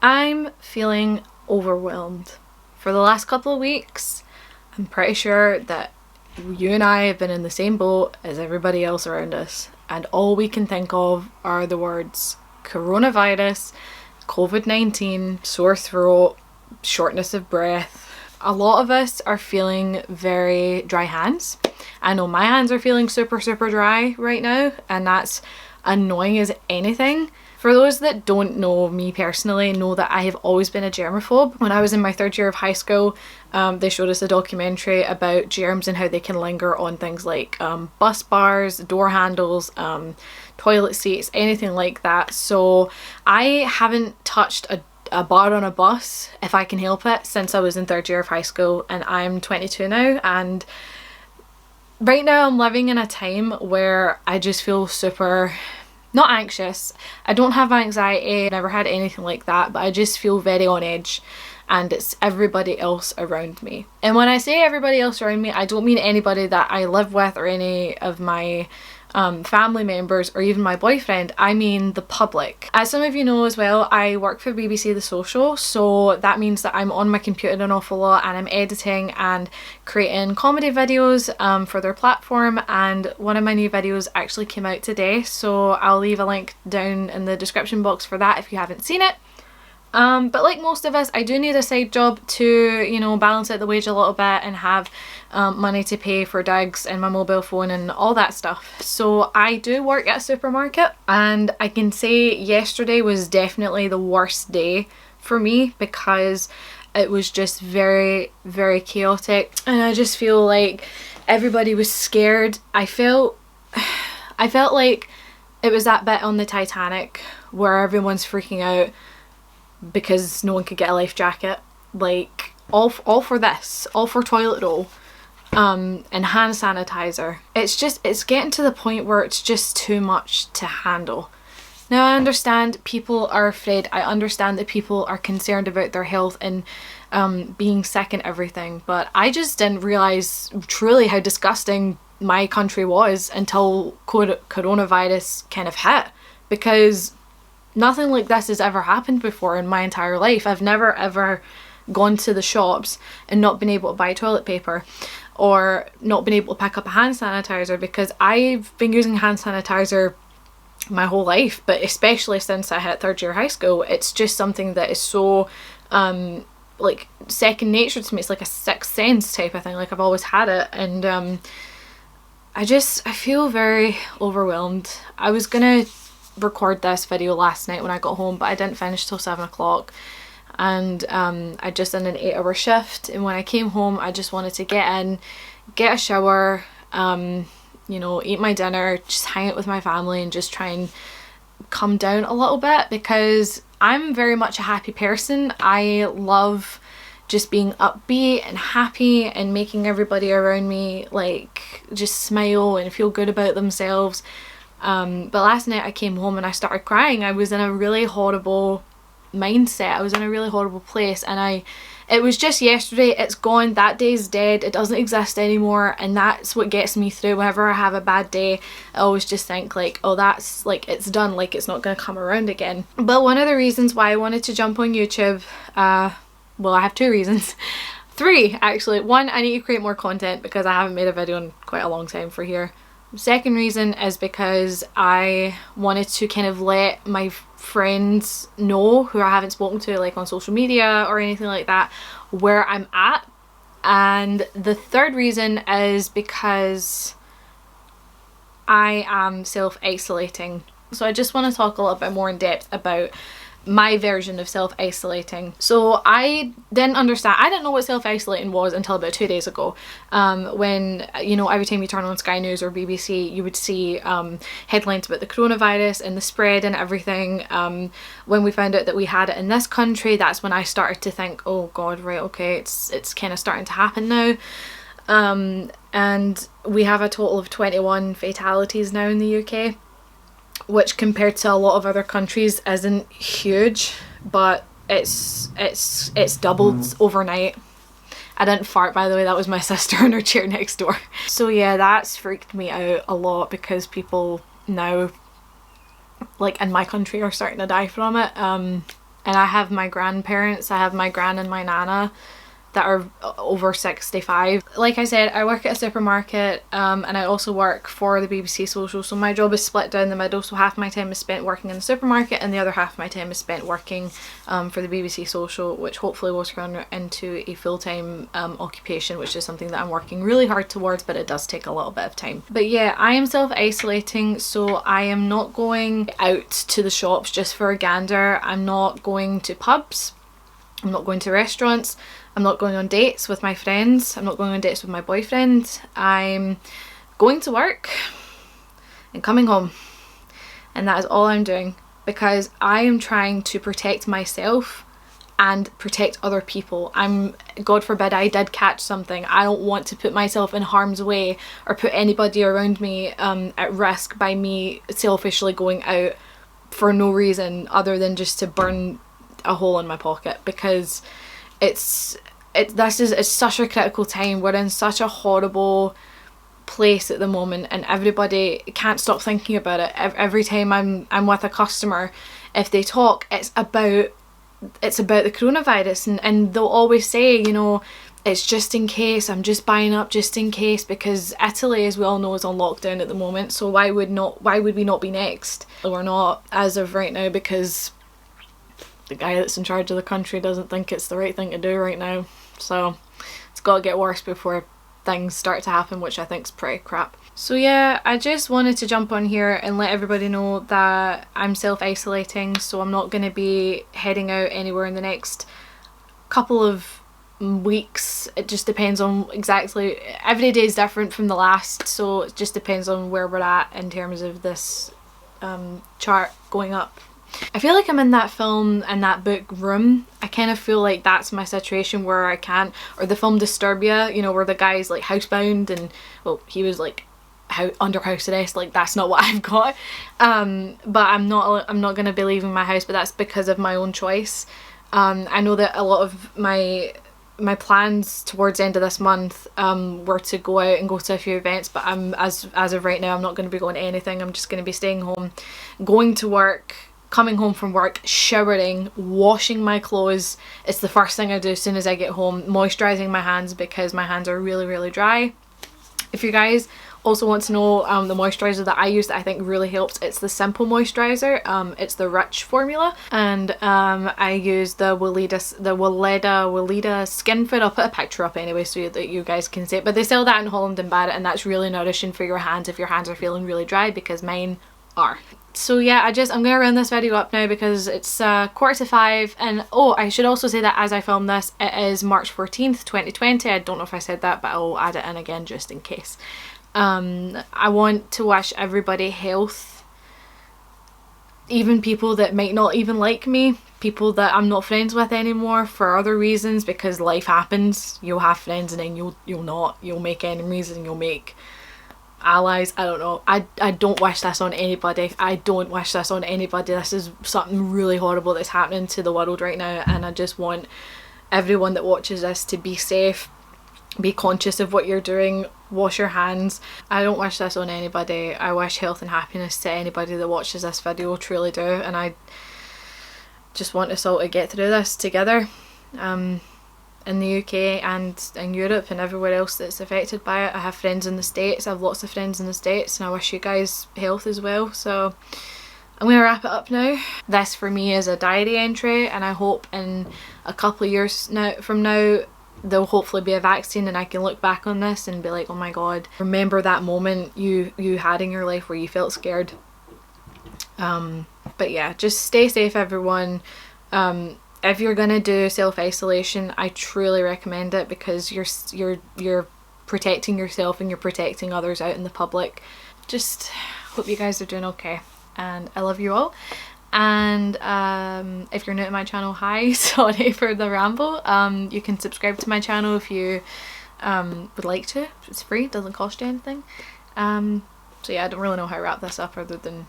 I'm feeling overwhelmed. For the last couple of weeks, I'm pretty sure that you and I have been in the same boat as everybody else around us, and all we can think of are the words coronavirus, COVID-19, sore throat, shortness of breath. A lot of us are feeling very dry hands. I know my hands are feeling super dry right now, and that's annoying as anything. For those that don't know me personally, know that I have always been a germaphobe. When I was in my third year of high school, they showed us a documentary about germs and how they can linger on things like bus bars, door handles, toilet seats, anything like that. So I haven't touched a bar on a bus, if I can help it, since I was in third year of high school, and I'm 22 now, and right now I'm living in a time where I just feel super, not anxious, I don't have anxiety, never had anything like that, but I just feel very on edge, and it's everybody else around me. And when I say everybody else around me, I don't mean anybody that I live with or any of my family members or even my boyfriend. I mean the public. As some of you know as well, I work for BBC The Social, so that means that I'm on my computer an awful lot, and I'm editing and creating comedy videos for their platform, and one of my new videos actually came out today, so I'll leave a link down in the description box for that if you haven't seen it. But like most of us, I do need a side job to, you know, balance out the wage a little bit and have money to pay for digs and my mobile phone and all that stuff. So I do work at a supermarket, and I can say yesterday was definitely the worst day for me because it was just very chaotic, and I just feel like everybody was scared. I felt like it was that bit on the Titanic where everyone's freaking out because no one could get a life jacket. Like, all for this, all for toilet roll and hand sanitizer. It's getting to the point where it's just too much to handle. Now I understand people are afraid, I understand that people are concerned about their health and being sick and everything, but I just didn't realise truly how disgusting my country was until coronavirus kind of hit, because nothing like this has ever happened before in my entire life. I've never ever gone to the shops and not been able to buy toilet paper or not been able to pick up a hand sanitizer, because I've been using hand sanitizer my whole life, but especially since I hit third year high school, it's just something that is so like second nature to me. It's like a sixth sense type of thing, like I've always had it, and I feel very overwhelmed. I was gonna record this video last night when I got home, but I didn't finish till 7 o'clock, and I just done an 8-hour shift, and when I came home I just wanted to get in, get a shower, you know, eat my dinner, just hang out with my family and just try and come down a little bit, because I'm very much a happy person. I love just being upbeat and happy and making everybody around me like just smile and feel good about themselves. But last night I came home and I started crying. I was in a really horrible mindset. I was in a really horrible place, and it was just yesterday. It's gone. That day's dead. It doesn't exist anymore, and that's what gets me through whenever I have a bad day. I always just think like, oh, that's like, it's done, like it's not going to come around again. But one of the reasons why I wanted to jump on YouTube, well, I have two reasons. Three actually. One, I need to create more content because I haven't made a video in quite a long time for here. Second reason is because I wanted to kind of let my friends know who I haven't spoken to, like on social media or anything like that, where I'm at. And the third reason is because I am self-isolating. So I just want to talk a little bit more in depth about my version of self-isolating. So I didn't know what self-isolating was until about 2 days ago, when, you know, every time you turn on Sky News or BBC you would see headlines about the coronavirus and the spread and everything. When we found out that we had it in this country, that's when I started to think, oh god, right, okay, it's kind of starting to happen now. And we have a total of 21 fatalities now in the UK, which compared to a lot of other countries isn't huge, but it's doubled overnight. I didn't fart, by the way, that was my sister in her chair next door. So yeah, that's freaked me out a lot, because people now, like in my country, are starting to die from it. And I have my grandparents, I have my gran and my nana that are over 65. Like I said, I work at a supermarket, and I also work for the BBC Social, so my job is split down the middle, so half my time is spent working in the supermarket and the other half of my time is spent working for the BBC Social, which hopefully will turn into a full-time occupation, which is something that I'm working really hard towards, but it does take a little bit of time. But yeah, I am self-isolating, so I am not going out to the shops just for a gander. I'm not going to pubs, I'm not going to restaurants, I'm not going on dates with my friends, I'm not going on dates with my boyfriend. I'm going to work and coming home, and that is all I'm doing, because I am trying to protect myself and protect other people. God forbid I did catch something, I don't want to put myself in harm's way or put anybody around me at risk by me selfishly going out for no reason other than just to burn a hole in my pocket, because it's such a critical time. We're in such a horrible place at the moment, and everybody can't stop thinking about it. Every time I'm with a customer, if they talk, it's about the coronavirus, and they'll always say, you know, it's just in case, I'm just buying up just in case, because Italy, as we all know, is on lockdown at the moment, so why would we not be next? We're not as of right now, because the guy that's in charge of the country doesn't think it's the right thing to do right now. So it's got to get worse before things start to happen, which I think is pretty crap. So yeah, I just wanted to jump on here and let everybody know that I'm self-isolating, so I'm not going to be heading out anywhere in the next couple of weeks. It just depends on exactly, every day is different from the last, so it just depends on where we're at in terms of this chart going up. I feel like I'm in that film and that book Room. I kind of feel like that's my situation where I can't, or the film Disturbia, you know, where the guy's like housebound and, well, he was like under house arrest. Like, that's not what I've got. But I'm not gonna be leaving my house, but that's because of my own choice. I know that a lot of my plans towards the end of this month were to go out and go to a few events, but as of right now, I'm not going to be going to anything. I'm just going to be staying home, going to work, coming home from work, showering, washing my clothes. It's the first thing I do as soon as I get home. Moisturising my hands, because my hands are really, really dry. If you guys also want to know the moisturiser that I use that I think really helps, it's the Simple Moisturiser. It's the Rich formula, and I use the Weleda Skin Food. I'll put a picture up anyway so that you guys can see it, but they sell that in Holland and Barrett, and that's really nourishing for your hands if your hands are feeling really dry, because mine are. So yeah, I'm gonna round this video up now because it's 4:45, and oh, I should also say that as I film this, it is March 14th 2020. I don't know if I said that, but I'll add it in again just in case. I want to wish everybody health, even people that might not even like me, people that I'm not friends with anymore for other reasons, because life happens. You'll have friends and then you'll make enemies and you'll make allies. I don't know. I don't wish this on anybody. I don't wish this on anybody. This is something really horrible that's happening to the world right now, and I just want everyone that watches this to be safe, be conscious of what you're doing, wash your hands. I don't wish this on anybody. I wish health and happiness to anybody that watches this video, truly do, and I just want us all to get through this together. In the UK and in Europe and everywhere else that's affected by it. I have friends in the States, I have lots of friends in the States, and I wish you guys health as well. So I'm going to wrap it up now. This for me is a diary entry, and I hope in a couple of years from now there'll hopefully be a vaccine and I can look back on this and be like, oh my god, remember that moment you had in your life where you felt scared. But yeah, just stay safe everyone. If you're gonna do self-isolation, I truly recommend it, because you're protecting yourself and you're protecting others out in the public. Just hope you guys are doing okay, and I love you all. And if you're new to my channel, hi, sorry for the ramble. You can subscribe to my channel if you would like to. It's free, it doesn't cost you anything. So yeah, I don't really know how to wrap this up other than